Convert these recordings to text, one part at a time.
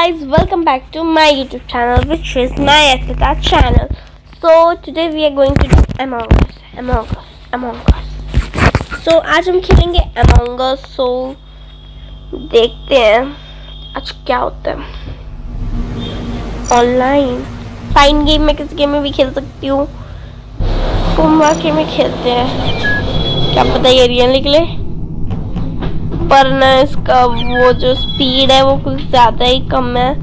guys, welcome back to my YouTube channel, which is my Asita channel. So today we are going to do Among Us. So आज हम खेलेंगे Among Us. So देखते हैं आज क्या होता है. ऑनलाइन फाइन गेम में किस गेम में भी खेल सकती हूँ. सोमवार के में खेलते हैं. क्या पता ये रियल निकले, पर ना इसका वो जो स्पीड है वो कुछ ज़्यादा ही कम है.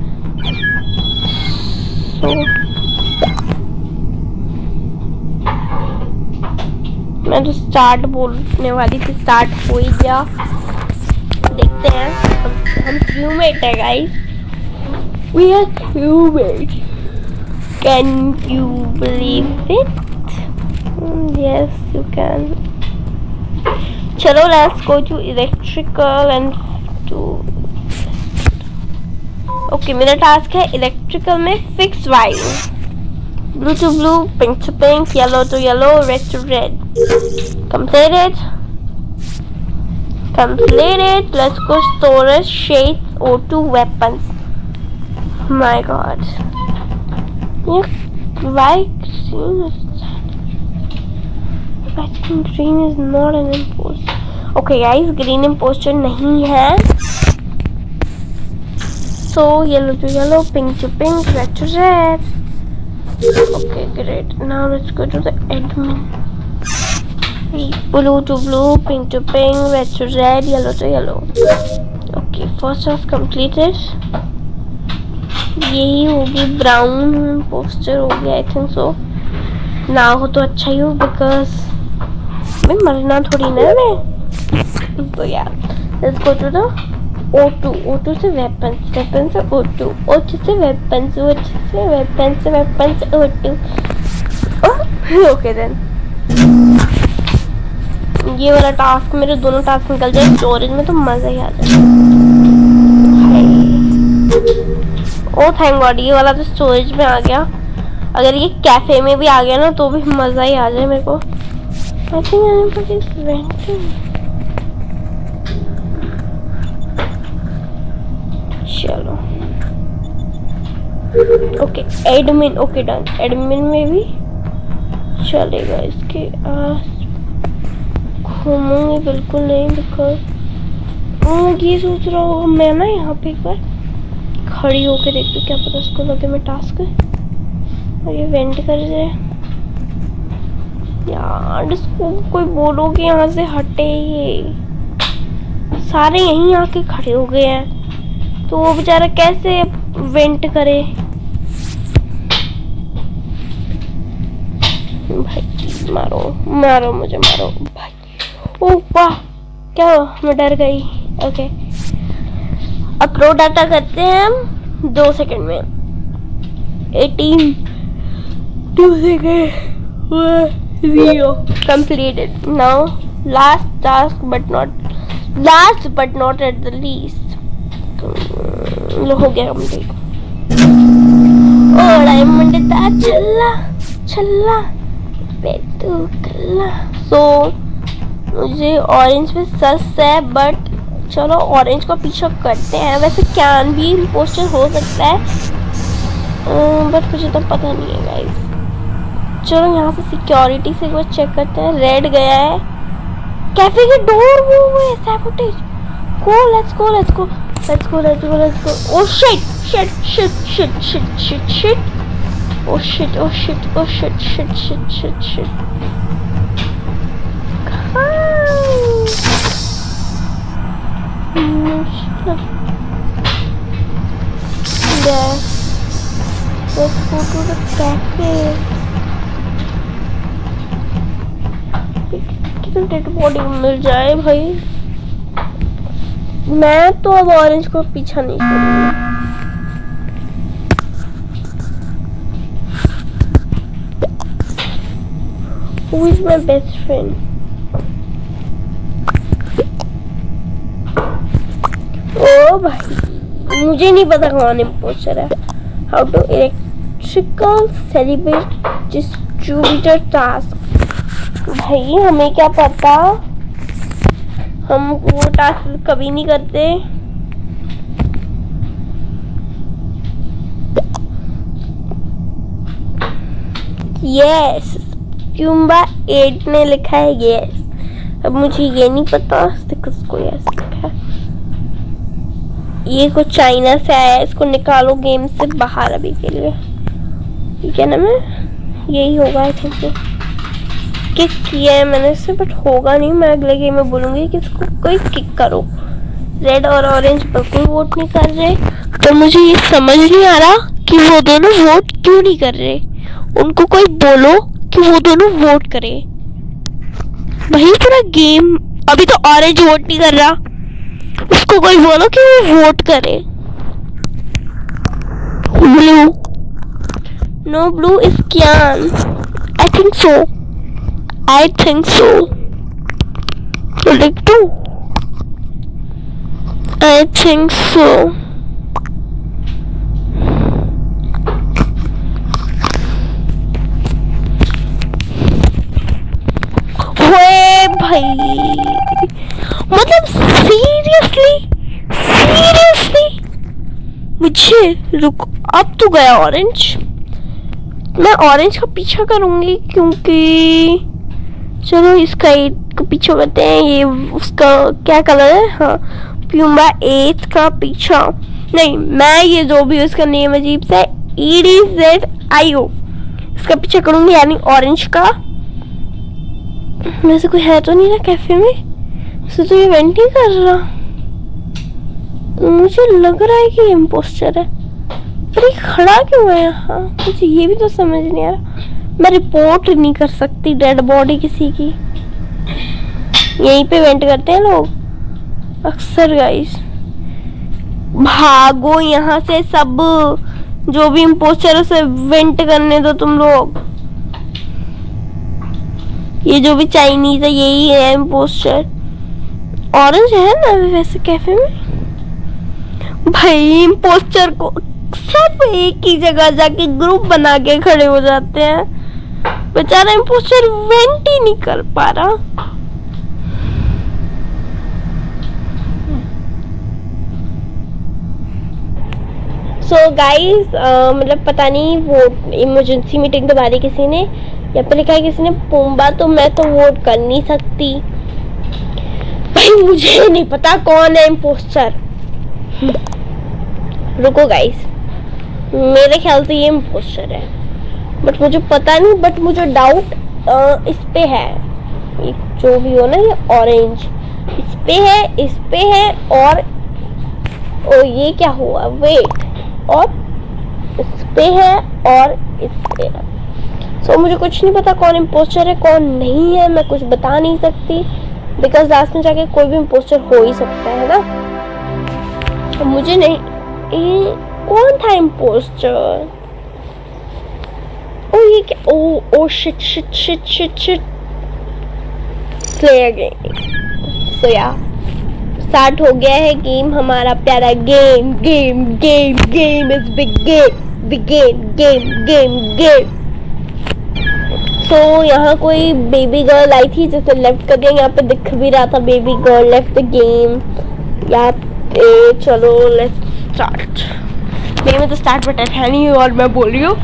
मैं तो स्टार्ट बोलने वाली थी, स्टार्ट हो ही गया. देखते हैं. हम टीममेट है guys, we are teammate. Can you believe it? Yes you can. चलो let's go to electrical and to okay, मेरा टास्क है इलेक्ट्रिकल में fix wiring. Blue to blue, pink to pink, yellow to yellow, red to red. Completed. Let's go storage, shades, O2, weapons. My god, why I think green is not an imposter. Okay guys, green imposter नहीं है. So yellow to yellow, pink to pink, red to red. Okay, great. Now let's go to the admin. Blue to blue, pink to pink, red to red, yellow to yellow. Okay, first task completed. यही होगी, brown imposter हो गया I think so. ना हो तो अच्छा ही हो, because मैं मरना थोड़ी ना मैं. तो यार let's go to the O2 से weapons से O2 से weapons O2. ओके देन ये वाला टास्क, मेरे दोनों टास्क निकल जाए स्टोरेज में तो मजा ही आ जाए. ओ थैंक गॉड, ये वाला तो स्टोरेज में आ गया. अगर ये कैफे में भी आ गया ना तो भी मजा ही आ जाए मेरे को. I think everybody is renting. चलो okay admin. Okay done. Admin में भी चलेगा. इसके आस घूमूंगी बिल्कुल नहीं, बिकॉज ये सोच रहा हूँ मैं ना यहाँ पे एक बार खड़ी होके देखती हूँ, क्या पता उसको लगे मैं टास्क है और ये वेंट कर जाए. यार इसको कोई बोलो कि यहाँ से हटे. ये सारे यहीं आके खड़े हो गए हैं तो वो बेचारा कैसे वेंट करे. भाई मारो मुझे भाई. ओह वाह, क्या हुआ, मैं डर गई. ओके अपलोड डाटा करते हैं हम 2 सेकंड में. 18 2 second. Completed. Now last task but not at the least. हो गया कंप्लीट. और डायमंड था चल्ला बेतुकला. सो मुझे ऑरेंज पे सस है, बट चलो ऑरेंज का पीछा करते हैं. वैसे कैन भी पोस्टर हो सकता है, बट मुझे तो पता नहीं है गाइस. चलो यहाँ से सिक्योरिटी से एक बार चेक करते हैं. रेड गया है, कैफे के डोर वो है sabotage. Let's go. Oh shit. Oh shit. There. Let's go to the cafe. Dead body मिल जाए भाई. मैं तो अब ऑरेंज को पीछा नहीं करूंगी. Who is my best friend? ओ भाई मुझे नहीं पता कौन इम्पोस्टर है. How to electrical celebrate distributor task. भाई हमें क्या पता, हम वो टास्क कभी नहीं करते. यस, प्यूम्बा 8 ने लिखा है यस। अब मुझे ये नहीं पता किसको यस लिखा है। ये कुछ चाइना से आया है, इसको निकालो गेम से बाहर अभी के लिए। ये क्या नाम है? यही होगा आई थिंक। किक किया है मैंने इसे, बट होगा नहीं। मैं अगले गेम में बोलूँगी कि इसको कोई किक करो। रेड और ऑरेंज बिल्कुल वोट नहीं कर रहे, तो मुझे ये समझ नहीं आ रहा कि वो दोनों वोट क्यों नहीं कर रहे। उनको कोई बोलो कि वो दोनों वोट करे। वही पूरा गेम। अभी तो ऑरेंज वोट नहीं कर रहा, उसको कोई बोलो कि वो वोट करे। Blue, no blue is cyan. I think so, I think so. तो लिख दो आई थिंक सो। भाई मतलब सीरियसली मुझे रुको। अब तो गया ऑरेंज। मैं ऑरेंज का पीछा करूंगी क्योंकि चलो इसका 8 का पीछा करते हैं। ये उसका क्या कलर है? हाँ, प्यूम्बा 8 का पीछा नहीं, मैं ये जो भी उसका नेम अजीब सा है, EDZIO, इसका पीछा करूंगी, यानी ऑरेंज का। वैसे कोई है तो नहीं ना कैफे में? तो ये वेंट नहीं कर रहा। मुझे लग रहा है कि इम्पोस्टर है, पर ये खड़ा क्यों है यहाँ? मुझे ये भी तो समझ नहीं आ रहा। मैं रिपोर्ट नहीं कर सकती डेड बॉडी किसी की। यहीं पे वेंट करते हैं लोग अक्सर गाइस। भागो यहाँ से सब, जो भी इम्पोस्टर है उसे वेंट करने दो तुम लोग। ये जो भी चाइनीज है यही है इम्पोस्टर। ऑरेंज है ना वैसे कैफे में। भाई इम्पोस्टर को सब एक ही जगह जाके ग्रुप बना के खड़े हो जाते हैं। बेचारा इम्पोस्टर वेंट ही नहीं कर पा रहा। सो गाइस, मतलब पता नहीं वो इमरजेंसी मीटिंग तो बारी किसी ने, या पर लिखा है किसी ने पुम्बा, तो मैं तो वोट कर नहीं सकती। भाई मुझे नहीं पता कौन है इम्पोस्टर। रुको गाइस, मेरे ख्याल से ये इम्पोस्टर है, बट मुझे पता नहीं। बट मुझे डाउट इस पे है, ये जो भी हो ना, ये ऑरेंज इस पे है और ये क्या हुआ? वेट, और इस पे है और इस पे है। सो मुझे कुछ नहीं पता कौन इम्पोस्टर है कौन नहीं है। मैं कुछ बता नहीं सकती, बिकॉज लास्ट में जाके कोई भी इम्पोस्टर हो ही सकता है ना। मुझे नहीं, कौन था इम्पोस्टर? ओ ये क्या? Oh shit play again. So yeah start हो गया है गेम, हमारा प्यारा गेम इज बिगिन। तो यहाँ कोई बेबी गर्ल आई थी जिसने लेफ्ट कर दिया। यहाँ पे दिख भी रहा था baby girl left the game. यहाँ पे चलो लेट्स स्टार्ट। मेरे में तो स्टार्ट बटन है नहीं और मैं बोल रही हूँ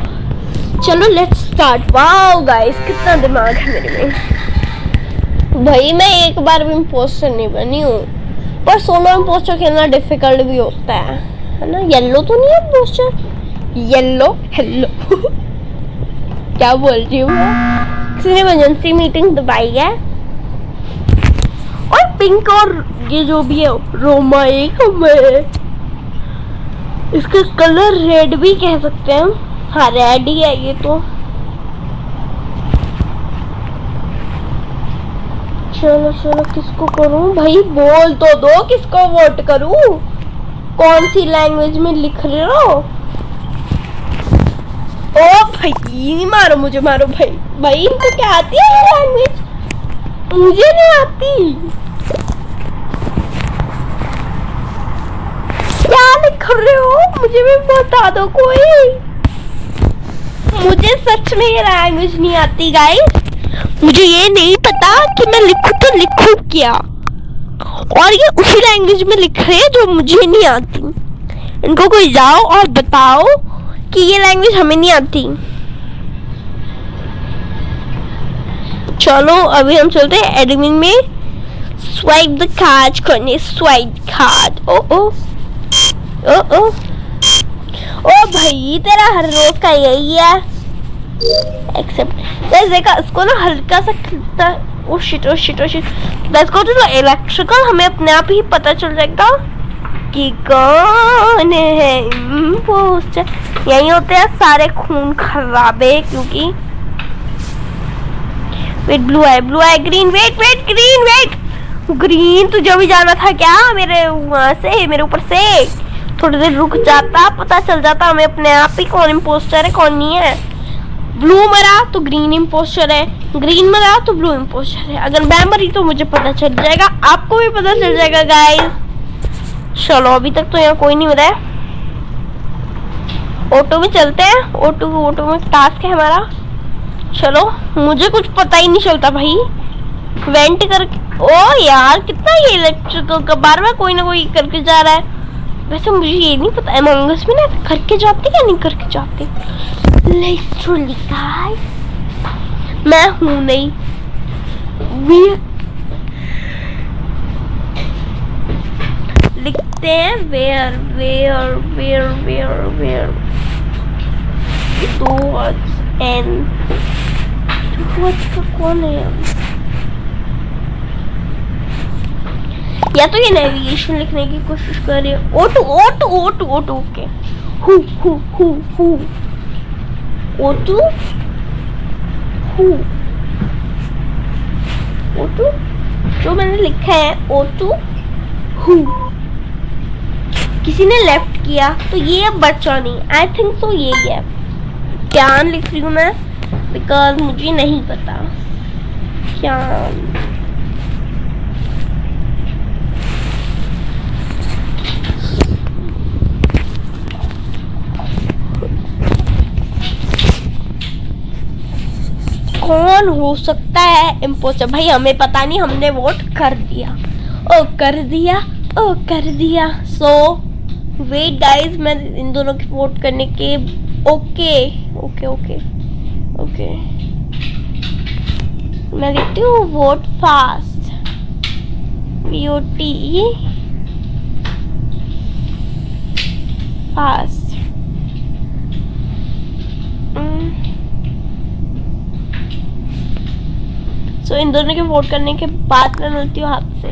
चलो लेट्स स्टार्ट। वाओ गाइस, कितना दिमाग है मेरे में। भाई मैं एक बार भी इम्पोस्टर नहीं बनी हूँ, पर सोलो इम्पोस्टर खेलना डिफिकल्ट भी होता है ना। येलो तो नहीं है इम्पोस्टर? येलो हेलो क्या बोल रही हूँ मैं? किसी ने इमरजेंसी मीटिंग दबाई है। और पिंक और ये जो भी है रोमा एक में, इसका कलर रेड भी कह सकते हैं। हाँ रेड ही है ये तो। चलो किसको करूं? भाई बोल तो दो किसको वोट करूं? कौन सी लैंग्वेज में लिख रहे हो? ओ भाई मारो मुझे, मारो भाई इनको क्या आती है ये लैंग्वेज? मुझे नहीं आती। क्या लिख रहे हो? मुझे भी बता दो कोई। मुझे सच में ये लैंग्वेज नहीं आती गाइस। मुझे ये नहीं पता कि मैं लिखूं तो लिखूं क्या, और ये उसी लैंग्वेज में लिख रहे हैं जो मुझे नहीं आती। इनको कोई जाओ और बताओ कि ये लैंग्वेज हमें नहीं आती। चलो अभी हम चलते हैं एडमिन में स्वाइप द कार्ड करने। Swipe card. ओ ओ ओ ओ ओ भाई तेरा हर रोज का यही है। एक्सेप्ट देखा इसको ना हल्का सा खिलता। Oh shit oh shit oh shit. Let's go to the electrical. हमें अपने आप ही पता चल जाएगा कि कौन है इम्पोस्टर। यही होते हैं सारे खून खराबे। क्योंकि वेट ब्लू है green. Wait wait green wait green. तुझे भी जाना था क्या मेरे वहां से, मेरे ऊपर से? थोड़ी देर रुक जाता, पता चल जाता हमें अपने आप ही कौन इम्पोस्टर है कौन नहीं है। ब्लू मरा तो ग्रीन इम्पोस्टर है, ग्रीन मरा तो ब्लू इम्पोस्टर है। अगर मैं मरी तो मुझे पता चल जाएगा, आपको भी पता चल जाएगा गाइस। चलो अभी तक तो यहाँ कोई नहीं मरा है। ऑटो में चलते हैं। ऑटो में टास्क है हमारा। चलो मुझे कुछ पता ही नहीं चलता भाई। वेंट कर। ओ यार कितना ये इलेक्ट्रिकल का बार बार कोई ना कोई करके जा रहा है। वैसे मुझे ये नहीं पता अमंग अस में ना करके जाते या नहीं करके जाते। लिटरली गाइस मैं हूं नहीं। लिखते हैं where where where where where towards and towards का कौन है? या तो ये नेविगेशन लिखने की कोशिश कर रही है। ओटू ओटू ओटू ओटू ओके। हु ओटू ओटू जो मैंने लिखा है ओटू हु। किसी ने लेफ्ट किया तो ये अब बचा नहीं। आई थिंक सो यही है। ज्ञान लिख रही हूँ मैं बिकॉज मुझे नहीं पता। ज्ञान कौन हो सकता है इम्पोस्टर? भाई हमें पता नहीं, हमने वोट कर दिया। ओ कर दिया ओ कर दिया। सो वेट गाइस मैं इन दोनों की वोट करने के ओके ओके ओके ओके मैं लिखती हूँ वोट फास्ट VOT फास्ट। सो इन दोनों के वोट करने के बाद मैं मिलती हूँ आपसे।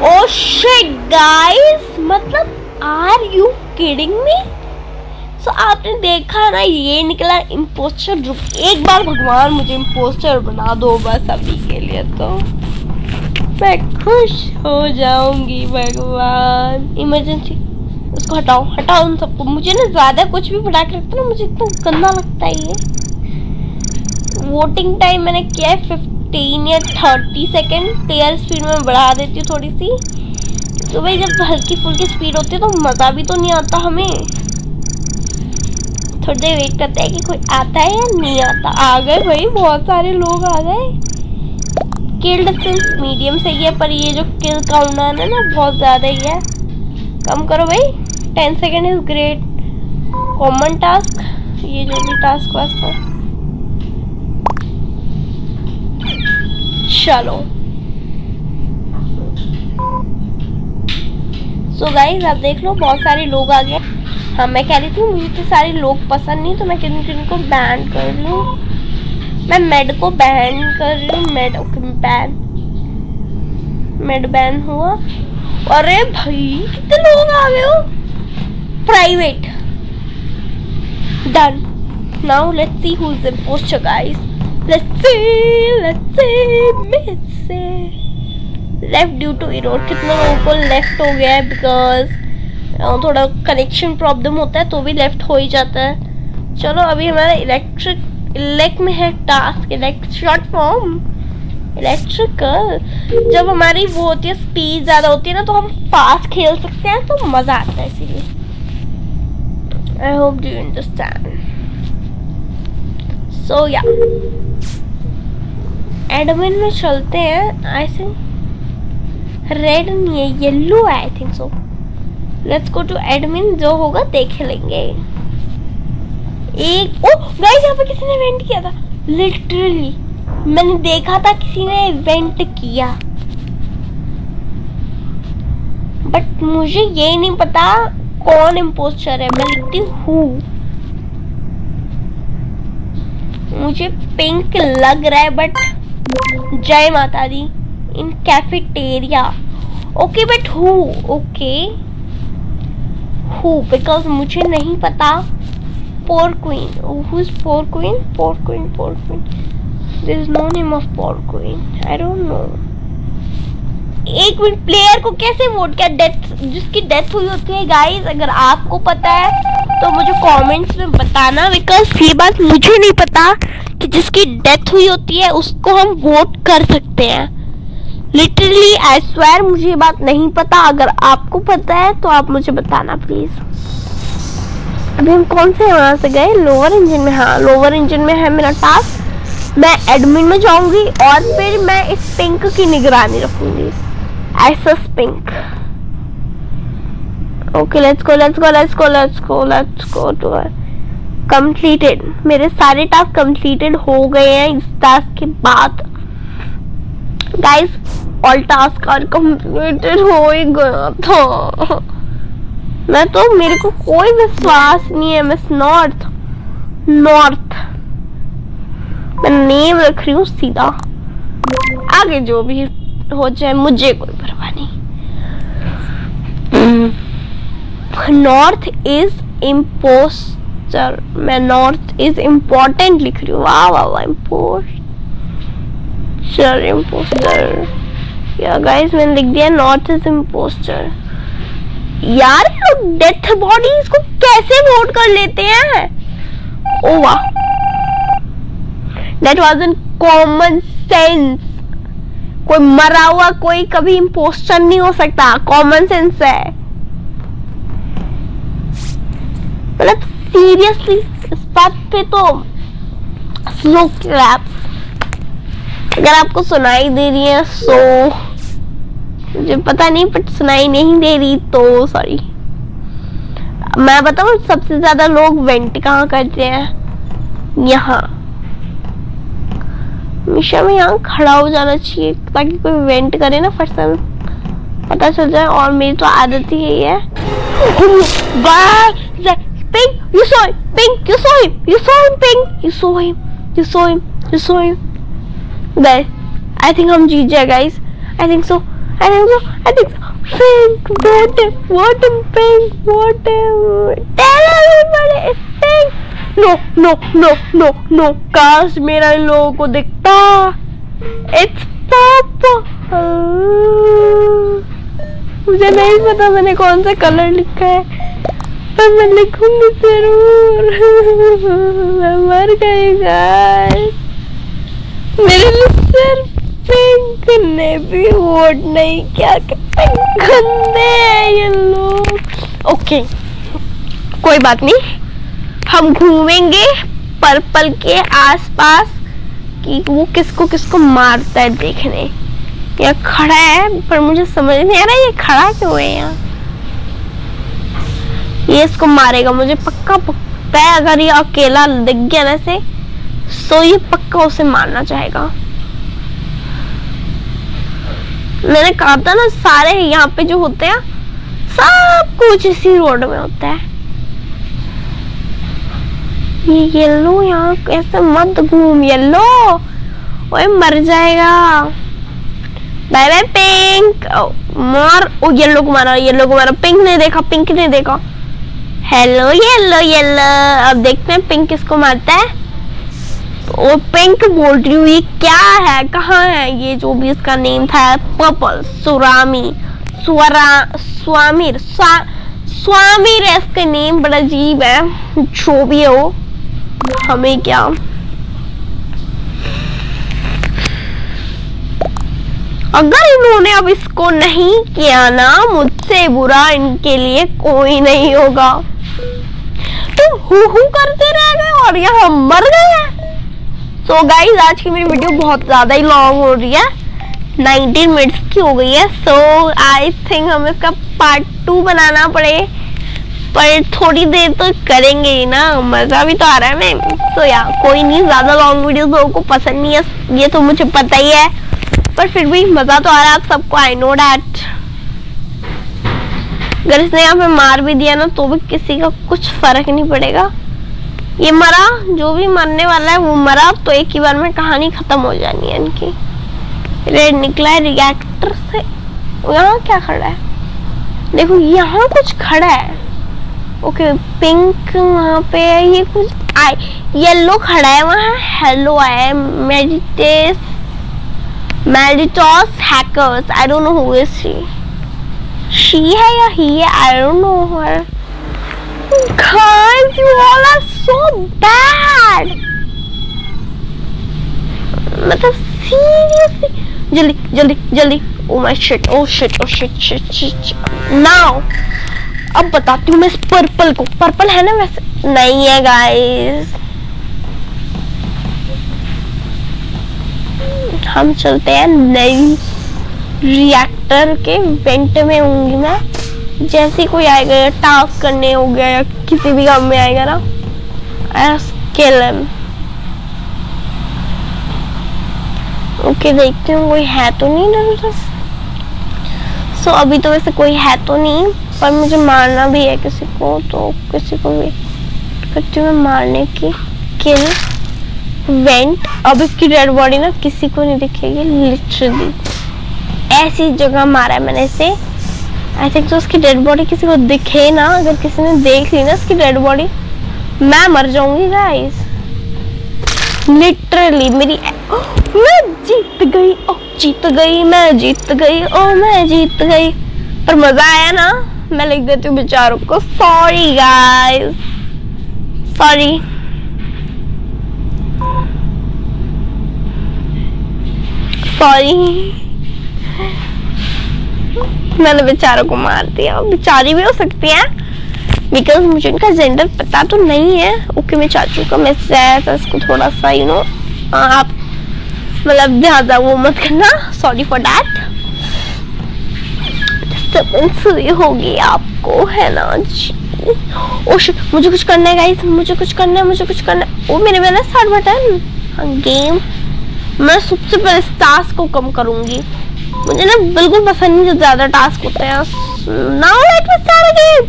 ओह शिट गाइस मतलब आर यू किडिंग मी? सो आपने देखा ना ये निकला इम्पोस्टर। एक बार भगवान मुझे इम्पोस्टर बना दो बस अभी के लिए तो मैं खुश हो जाऊंगी भगवान। इमरजेंसी उसको हटाओ हटाओ उन सबको। मुझे ना ज्यादा कुछ भी बढ़ा के रखता ना मुझे इतना गंदा लगता है ये। वोटिंग टाइम मैंने किया है 15 या 30 सेकेंड। क्लियर स्पीड में बढ़ा देती हूँ थोड़ी सी। तो भाई जब हल्की फुल्की स्पीड होती है तो मज़ा भी तो नहीं आता हमें। थोड़ी देर वेट करते हैं कि कोई आता है या नहीं आता। आ गए भाई बहुत सारे लोग आ गए। किल डिस्टेंस मीडियम से ही है पर ये जो किल काउंटडाउन है ना बहुत ज़्यादा ही है। कम करो भाई। 10 second is great. Common task ये जो भी टास्क वास्ता। चलो सो गाइस आप देख लो बहुत सारे लोग आ गए। हाँ मैं कह रही थी मुझे तो सारे लोग पसंद नहीं तो मैं किन किन को बैन कर रही हूँ। मैं मेड को बैन कर रही हूँ। Made okay ban. Made ban हुआ। अरे भाई कितने लोग आ गए हो। Private done. Now let's see who is the imposter guys. Let's see. Left due to error। कितने लोगों को लेफ्ट हो गया है बिकॉज थोड़ा कनेक्शन प्रॉब्लम होता है तो भी लेफ्ट हो ही जाता है। चलो अभी हमारा इलेक्ट में है task. Elect short form electrical. जब हमारी वो होती है स्पीड ज़्यादा होती है ना तो हम फास्ट खेल सकते हैं तो मज़ा आता है इसीलिए। I hope do understand. So yeah admin में चलते हैं। आई थिंक रेड नहीं है येलो है। I think so. Let's go to admin. जो होगा देख लेंगे। एक ओ गाइस यहाँ पे किसी ने वेंट किया था लिटरली। मैंने देखा था किसी ने इवेंट किया, बट मुझे ये नहीं पता कौन इम्पोस्टर है। मैं लिखती हूँ, मुझे पिंक लग रहा है, बट जय माता दी in cafeteria. Okay but who? Okay who, because मुझे नहीं पता। Poor queen, who is poor queen? Poor queen, poor queen, there is no name of poor queen, I don't know. एक मिनट, प्लेयर को कैसे vote किया? Death, जिसकी death हुई होती है गाइस, अगर आपको पता है तो मुझे कमेंट्स में बताना, बिकॉज ये बात मुझे नहीं पता कि जिसकी डेथ हुई होती है उसको हम वोट कर सकते हैं। लिटरली आई स्वेयर मुझे ये बात नहीं पता। अगर आपको पता है तो आप मुझे बताना प्लीज। अभी हम कौन से वहां से गए? लोअर इंजन में। हाँ, लोअर इंजन में है मेरा टास्क। मैं एडमिन में जाऊंगी और फिर मैं इस पिंक की निगरानी रखूंगी। SS pink. Okay let's go let's go let's go let's go let's go to completed. मेरे सारे टास्क कंप्लीटेड हो गए हैं इस टास्क के बाद। Guys all task are completed हो ही गया था। मैं तो, मेरे को कोई विश्वास नहीं है। मिस नॉर्थ, नॉर्थ मैं नेम रख रही हूँ सीधा। आगे जो भी हो जाए मुझे कोई परवाह नहीं। North is imposter. मैं नॉर्थ इज इम्पोर्टेंट लिख रही हूँ। वाह वाह वाह, इम्पोस्टर। या गाइस मैंने लिख दिया नॉर्थ इज इम्पोस्टर। यार डेथ बॉडीज को कैसे वोट कर लेते हैं? ओ वाह, that was in common sense. कोई मरा हुआ कोई कभी इम्पोस्टर नहीं हो सकता, कॉमन सेंस है। मतलब सीरियसली इस बात पे तो स्लो क्लैप्स। अगर आपको सुनाई दे रही है सो मुझे पता नहीं, बट सुनाई नहीं दे रही तो सॉरी। मैं बताऊं सबसे ज्यादा लोग वेंट कहाँ करते हैं? यहाँ। हमेशा में यहाँ खड़ा हो जाना चाहिए ताकि कोई वेंट करे ना, फर्स्ट टाइम पता चल जाए। और मेरी तो आदत ही यही है। Pink, you saw him. Pink, you saw him. You saw him. Pink, you saw him. You saw him. You saw him. Guys, I think हम जीत जाए guys. I think so. I think so. I think so. Pink, what him, Pink, what him. Tell everybody it's Pink. No, no, no, no, no. काश मेरा इन लोगों को दिखता. It's Papa. मुझे नहीं पता मैंने कौन सा कलर लिखा है, पर मैं लिखूंगी जरूर। मैं मर गई गाइस। मेरे लिए सिर्फ पिंक ने भी वोट नहीं किया। गंदे हैं ये लोग। ओके कोई बात नहीं, हम घूमेंगे पर्पल के आसपास कि वो किसको किसको मारता है देखने। यहाँ खड़ा है पर मुझे समझ नहीं आ रहा ये खड़ा क्यों है यहाँ। ये इसको मारेगा, मुझे पक्का पता है। अगर ये अकेला दिख गया ना से तो ये पक्का उसे मारना चाहेगा। मैंने कहा था ना सारे यहाँ पे जो होते हैं सब कुछ इसी रोड में होता है। ये येलो यहाँ ऐसे मत घूम, येलो ओए मर जाएगा। Bye bye pink. मार। ओ येलो को मारा, येलो को मारा। पिंक ने देखा, पिंक ने देखा। Hello yellow yellow. अब देखते हैं पिंक किसको मारता है। ओ पिंक बोल रही हूँ, ये क्या है, कहाँ है ये जो भी इसका नेम था? पर्पल सुरामी स्वामीर स्वामीर है इसका नेम। बड़ा अजीब है, जो भी हो हमें क्या। अगर इन्होंने अब इसको नहीं किया ना, मुझसे बुरा इनके लिए कोई नहीं होगा। तुम हु करते रह गए और यहाँ मर गए। सो गाइस आज की मेरी वीडियो बहुत ज्यादा ही लॉन्ग हो रही है, 19 मिनट्स की हो गई है। सो आई थिंक हमें इसका पार्ट 2 बनाना पड़े पर थोड़ी देर तो करेंगे ही ना, मजा भी तो आ रहा है मैं। तो यार कोई नहीं, ज्यादा लॉन्ग वीडियोस लोगों को पसंद नहीं है, ये तो मुझे पता ही है, पर फिर भी मजा तो आ रहा है आप सबको, आई नो डैट। अगर इसने यहाँ पे मार भी दिया ना तो भी किसी का कुछ फर्क नहीं पड़ेगा। ये मरा, जो भी मरने वाला है वो मरा, तो एक ही बार में कहानी खत्म हो जानी है इनकी। रेड निकला है रिएक्टर से। यहाँ क्या खड़ा है? देखो यहाँ कुछ खड़ा है। ओके पिंक वहाँ पे है, ये कुछ येलो खड़ा है वहाँ। हेलो है मेडिटोस hackers, I don't know who is she है या ही है, I don't know her. Guys, you all are so bad. मतलब seriously, जल्दी। Oh my shit, oh shit. Now, अब बताती हूँ मैं इस पर्पल को। पर्पल है ना वैसे? नहीं है गाइस। हम चलते हैं नई रिएक्टर के वेंट में। होंगी मैं, जैसे कोई आएगा या टास्क करने हो गया या किसी भी काम में आएगा ना, किल हिम। ओके देखते हैं कोई है तो नहीं ना। सो अभी तो वैसे कोई है तो नहीं, पर मुझे मारना भी है किसी को, तो किसी को भी करती हूँ मैं मारने की। किल वेंट। अब इसकी डेड बॉडी ना किसी को नहीं दिखेगी, लिटरली ऐसी जगह मारा है मैंने इसे। आई थिंक तो उसकी डेड बॉडी किसी को दिखे ना, अगर किसी ने देख ली ना इसकी डेड बॉडी, मैं मर जाऊंगी गाइस लिटरली। मैं जीत गई, मैं जीत गई। पर मजा आया ना? मैं लिख देती हूँ बेचारों को सॉरी गाइस, सॉरी। मैंने बेचारों को मार दिया। बेचारी भी हो सकती है बिकॉज मुझे इनका जेंडर पता तो नहीं है। ओके मैं चाचू का मैसेज, इसको थोड़ा सा यू नो आप मतलब ज्यादा वो मत करना, सॉरी फॉर दैट। डिस्टर्बेंस होगी आपको है ना जी। ओ शिट, मुझे कुछ करना है गाइस, मुझे कुछ करना है। ओ मेरे में ना स्टार्ट बटन गेम। मैं सबसे पहले इस टास्क को कम करूंगी, मुझे ना बिल्कुल पसंद नहीं जब ज्यादा टास्क होते हैं। Now let me start again.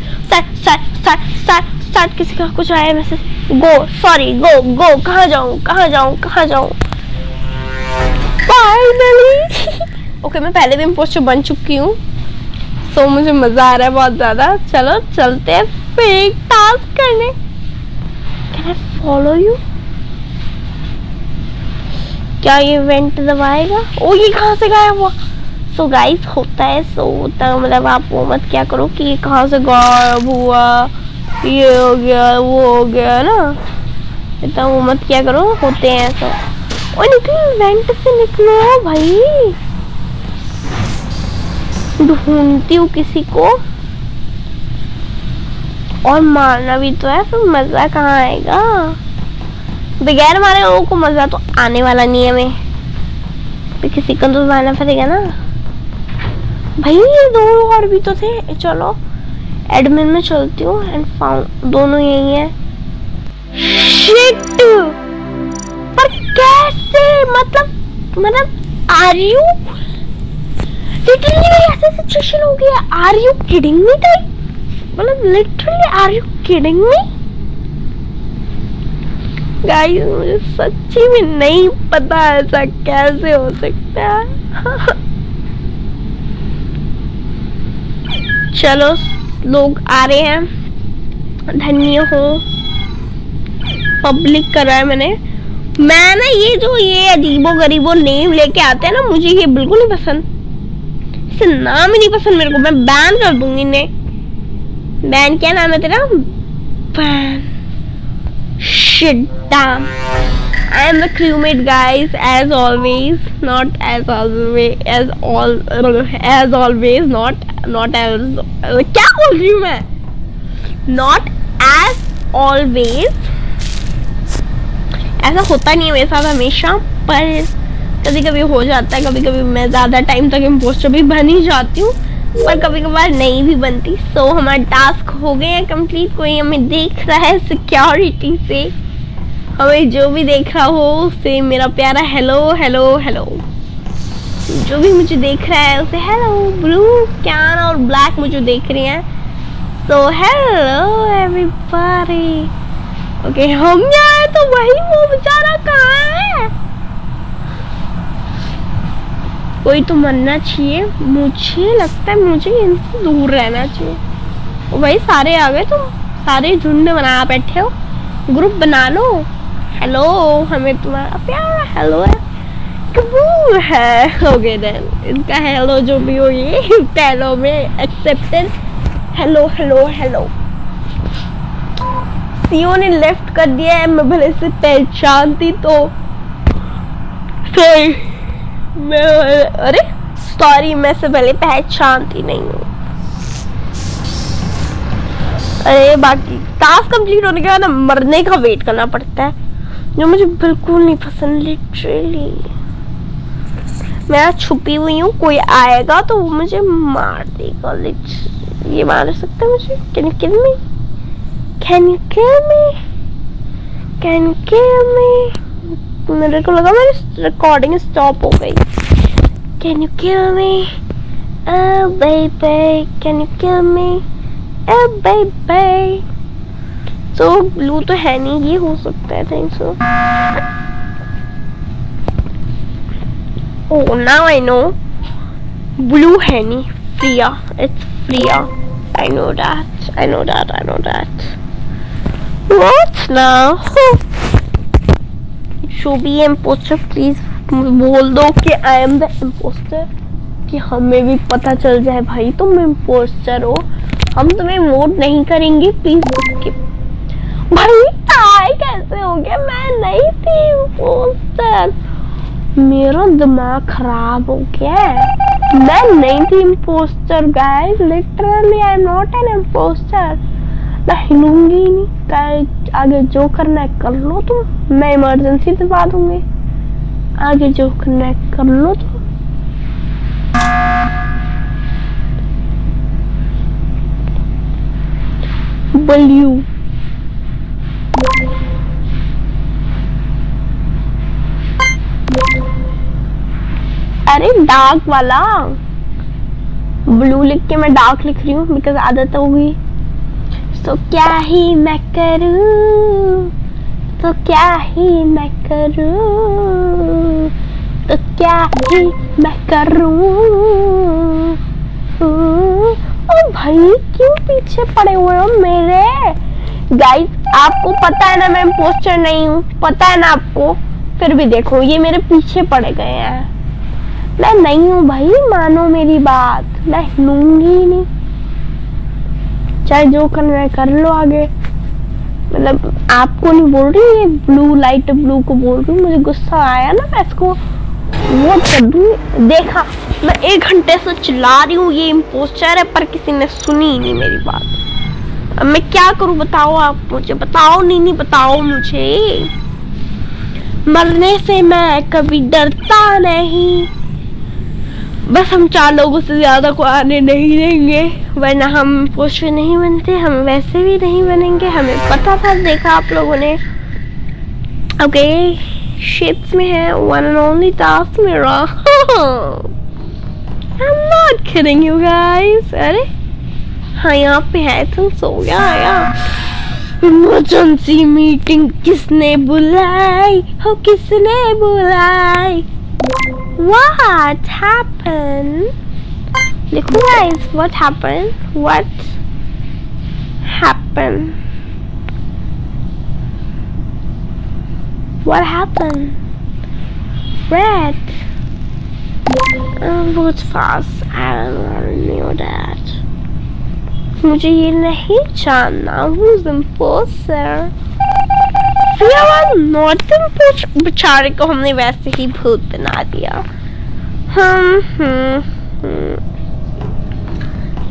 Start किसी का कुछ आया मैसेज। गो। कहाँ जाऊँ? फाइनली ओके मैं पहले भी इम्पोस्टर बन चुकी हूँ, सो मुझे मजा आ रहा है बहुत ज्यादा। चलो चलते हैं फेक टास्क करने। Can I follow you? क्या ये वेंट दबाएगा? ओ ये कहाँ से गायब हुआ? सो गाइस होता है मतलब आप वो मत क्या करो कि ये कहाँ से गायब हुआ, ये हो गया वो हो गया ना, इतना वो मत क्या करो, होते हैं ऐसा। ओ निकलो वेंट से निकलो भाई, ढूंढती हूँ किसी को और मारना भी तो है, फिर मजा कहाँ आएगा? बगैर मारे लोगों को मजा तो आने वाला नहीं है। मैं तो किसी को तो मारना पड़ेगा ना भाई। ये दो और भी तो थे। चलो एडमिन में चलती हूँ एंड फाउंड, दोनों यही है। शिट, पर कैसे? मतलब आर यू लिटरली ऐसे सिचुएशन हो गया? Are you kidding me type? मतलब literally are you kidding me guys? मुझे सच्ची में नहीं पता ऐसा कैसे हो सकता है। चलो लोग आ रहे हैं, धन्य हो पब्लिक कर रहा है मैंने। मैं ना ये अजीबो गरीबो नेम लेके आते हैं ना, मुझे ये बिल्कुल नहीं पसंद, इसे नाम ही नहीं पसंद मेरे को। मैं बैन कर दूंगी इन्हें। बैन क्या नाम है तेरा? Ban. Shit, damn. I am the crewmate guys, as always, not as always, as always, not as, क्या बोल रही हूँ मैं? Not as always. ऐसा होता नहीं है मेरे साथ हमेशा, पर कभी कभी हो जाता है। कभी कभी मैं ज्यादा टाइम तक इम्पोस्टर भी बन ही जाती हूँ, पर कभी कभार नहीं भी बनती। सो हमारा टास्क हो गए हैं कंप्लीट। कोई हमें देख रहा है सिक्योरिटी से, हमें जो भी देख रहा हो उसे मेरा प्यारा हेलो हेलो हेलो। जो भी मुझे देख रहा है उसे हेलो। ब्लू, कैन और ब्लैक मुझे देख रही हैं। So hello everybody. ओके, हम यहाँ है तो वही वो बेचारा कहाँ है? कोई तो मरना चाहिए। मुझे लगता है मुझे इनसे दूर रहना चाहिए। ओ भाई सारे आ गए, तुम सारे झुंड बना बैठे हो, ग्रुप बना लो। हेलो, हमें तुम्हारा प्यारा हेलो है, कबूल है। ओके देन, इनका हेलो जो भी हो ये हेलो में accepted. Hello hello hello. CO ने लेफ्ट कर दिया है, मैं भले से पहचानती तो फिर मैं, अरे सॉरी, मैं से पहले पहचानती नहीं हूँ। अरे बाकी टास्क कंप्लीट होने के बाद ना मरने का वेट करना पड़ता है, जो मुझे बिल्कुल नहीं पसंद। लिटरली मैं छुपी हुई हूँ, कोई आएगा तो वो मुझे मार देगा। ये मार सकता है मुझे? Can you kill me? Can you kill me? Can you kill me? मेरे को लगा मेरी रिकॉर्डिंग स्टॉप हो गई। Can you kill me? Oh baby, can you kill me? Oh baby. So blue तो है नहीं, ये हो सकता है। Think so. Oh, now I know. Blue है नहीं, प्रिया। It's Priya. I know that. I know that. I know that. What now? Should be imposter, please. बोल दो कि I am the imposter, कि हमें भी पता चल जाए भाई तुम imposter हो। हम तुम्हें वोट नहीं करेंगे, प्लीज। भाई टाई कैसे हो गया? मैं नहीं थी imposter। मेरा दिमाग खराब हो गया। मैं नहीं थी imposter guys, literally I am not an imposter। मैं हिलूंगी नहीं। आगे जो करना है कर लो तुम, मैं इमरजेंसी दबा दूंगी। आगे जो करना है कर लो तुम। ब्लू, अरे डार्क वाला। ब्लू लिख के मैं डार्क लिख रही हूँ बिकॉज आदत हो गई। तो क्या ही मैं करूँ, तो क्या ही मैं करूँ, तो क्या ही मैं करूँ। ओ भाई क्यों पीछे पड़े हुए हो मेरे? गाइस आपको पता है ना मैं इम्पोस्टर नहीं हूँ, पता है ना आपको, फिर भी देखो ये मेरे पीछे पड़े गए हैं। मैं नहीं हूँ भाई, मानो मेरी बात, मैं लूंगी नहीं। चाहे जो करना है कर लो आगे। मतलब आपको नहीं बोल रही, ये ब्लू लाइट ब्लू को बोल रही हूँ। मुझे गुस्सा आया ना, मैं इसको वो कर दूँ। देखा मैं 1 घंटे से चिल्ला रही हूँ ये इम्पोस्टर है, पर किसी ने सुनी ही नहीं मेरी बात। अब मैं क्या करूँ बताओ आप मुझे, बताओ। नहीं बताओ मुझे। मरने से मैं कभी डरता नहीं, बस हम 4 लोगों से ज्यादा को आने नहीं देंगे, वरना हम पोस्टर नहीं बनते। हम वैसे भी नहीं बनेंगे, हमें पता था, देखा आप लोगों ने। ओके शिप्स में है वन एंड ओनली टास्क मेरा। I'm not kidding you guys। अरे हाँ यहाँ पे है, तुम सो गया यार। इमरजेंसी मीटिंग किसने बुलाई हो, किसने बुलाई? What happened? Look guys, what happened? What happened? What happened? Red. Who's fast? I don't know that. मुझे ये नहीं जानना who's imposter। नॉर्थ बेचारे को हमने वैसे ही भूत बना दिया।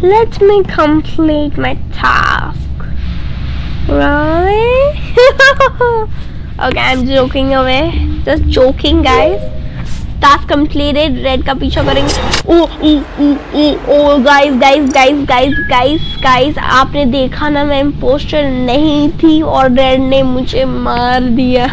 Let me complete my task. Really? Okay, I'm joking away. Just joking, guys. Task completed, red का पीछा करेंगे। ओ गाइस, आपने देखा ना, मैं इम्पोस्टर नहीं थी और रेड ने मुझे मार दिया।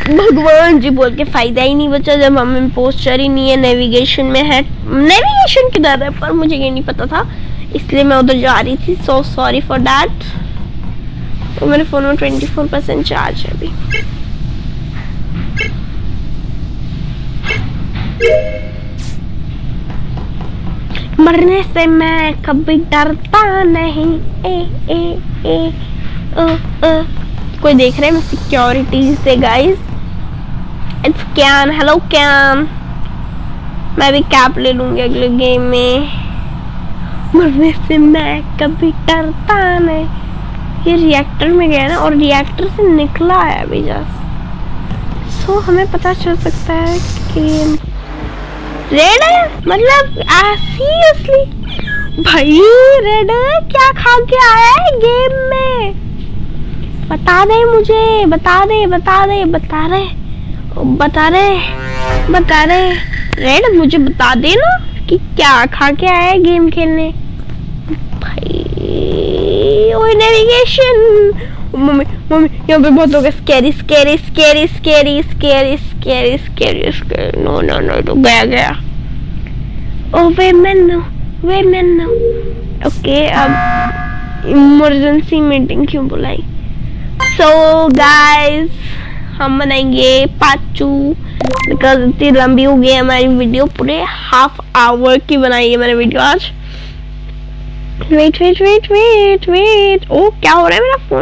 भगवान जी बोल के फायदा ही नहीं बचा जब हम इम्पोस्टर ही नहीं है, नेविगेशन में है। नेविगेशन किधर है पर मुझे ये नहीं पता था, इसलिए मैं उधर जा रही थी। So sorry for that. तो मेरे फोन में 24% चार्ज है अभी। मरने से मैं कभी डरता नहीं। कोई देख रहे हैं मैं सिक्योरिटी से guys. It's can, hello can. मैं भी कैप ले लूंगी अगले गेम में। मरने से मैं कभी डरता नहीं। ये रिएक्टर में गया ना, और रिएक्टर से निकला है अभी जस्ट। सो हमें पता चल सकता है कि रेड है, मतलब सीरियसली भाई रेड है, क्या खा के आया है गेम में? बता दे मुझे, बता रहे रेड, मुझे बता दे ना कि क्या खा के आया है गेम खेलने भाई। ओए नेविगेशन, मम्मी यहाँ पे बहुत लोग स्कैरी। नो तो गया। ओ वे मैनो। ओके, अब इमरजेंसी मीटिंग क्यों बुलाई? सो गाइस, हम बनाएंगे पार्ट 2 बिकॉज इतनी लंबी हो गई है हमारी वीडियो। पूरे हाफ आवर की बनाई है मैंने वीडियो आज। वेट। ओ क्या हो रहा है मेरा फोन?